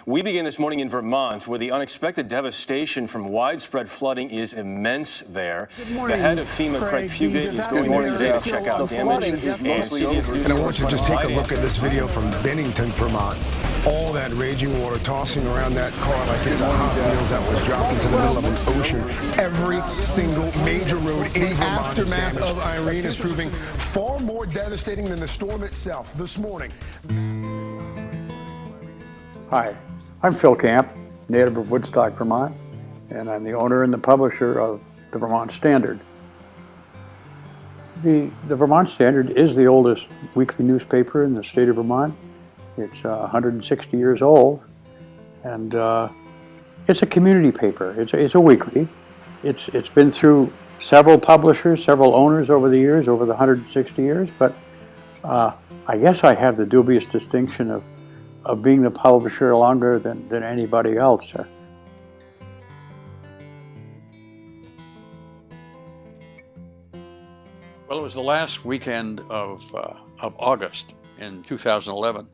We begin this morning in Vermont, where the unexpected devastation from widespread flooding is immense there. Good morning, the head of FEMA, Craig Fugate, is going there today to check out damage. And I want you to just take a look at this video from Bennington, Vermont. All that raging water tossing around that car like it's a Hot Wheels that was dropped into the middle of an ocean. Every single major road in Vermont. The aftermath of Irene is proving far more devastating than the storm itself. This morning. Hi, I'm Phil Camp, native of Woodstock, Vermont, and I'm the owner and the publisher of the Vermont Standard. The Vermont Standard is the oldest weekly newspaper in the state of Vermont. It's 160 years old, and it's a community paper. It's a weekly. It's been through several publishers, several owners over the years, over the 160 years, but I guess I have the dubious distinction of being the publisher longer than anybody else. Well, it was the last weekend of August in 2011.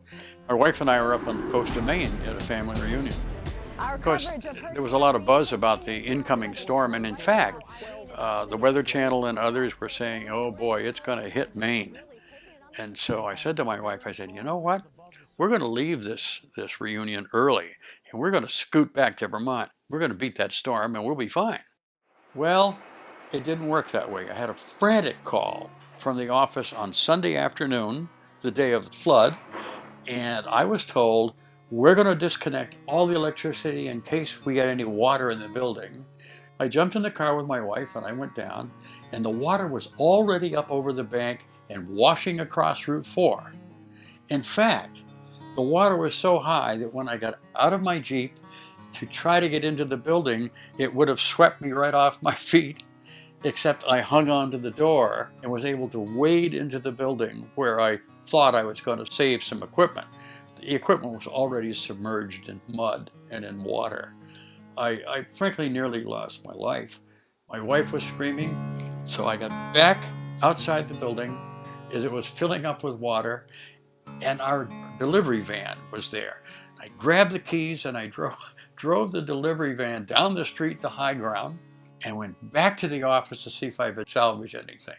My wife and I were up on the coast of Maine at a family reunion. Of course, there was a lot of buzz about the incoming storm, and in fact, the Weather Channel and others were saying, oh boy, it's going to hit Maine. And so I said to my wife, I said, you know what? We're going to leave this reunion early, and we're going to scoot back to Vermont. We're going to beat that storm, and we'll be fine. Well, it didn't work that way. I had a frantic call from the office on Sunday afternoon, the day of the flood, and I was told, we're going to disconnect all the electricity in case we get any water in the building. I jumped in the car with my wife and I went down, and the water was already up over the bank and washing across Route 4. In fact, the water was so high that when I got out of my Jeep to try to get into the building, it would have swept me right off my feet, except I hung onto the door and was able to wade into the building where I thought I was going to save some equipment. The equipment was already submerged in mud and in water. I frankly nearly lost my life. My wife was screaming, so I got back outside the building as it was filling up with water, and our delivery van was there. I grabbed the keys and I drove the delivery van down the street to high ground and went back to the office to see if I could salvage anything.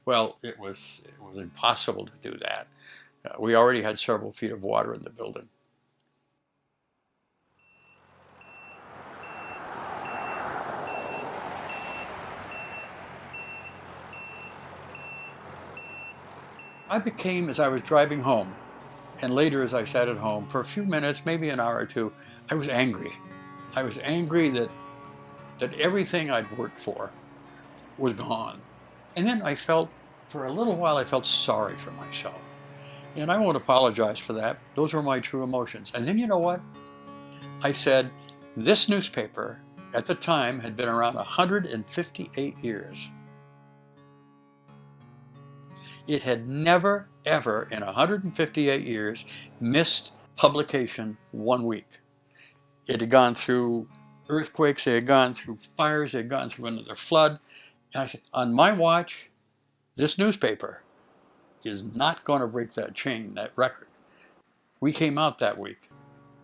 Well, it was impossible to do that. We already had several feet of water in the building. I became, as I was driving home, and later as I sat at home, for a few minutes, maybe an hour or two, I was angry. I was angry that everything I'd worked for was gone. And then I felt, for a little while, I felt sorry for myself. And I won't apologize for that. Those were my true emotions. And then you know what? I said, this newspaper, at the time, had been around 158 years. It had never, ever, in 158 years, missed publication 1 week. It had gone through earthquakes, it had gone through fires, it had gone through another flood. And I said, on my watch, this newspaper is not going to break that chain, that record. We came out that week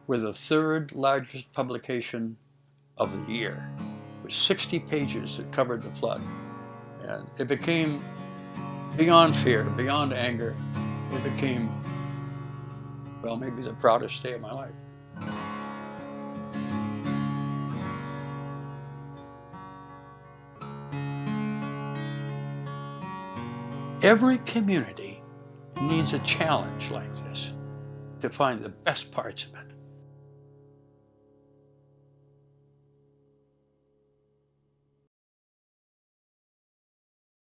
with the third largest publication of the year, with 60 pages that covered the flood. And it became, beyond fear, beyond anger, it became, well, maybe the proudest day of my life. Every community needs a challenge like this to find the best parts of it.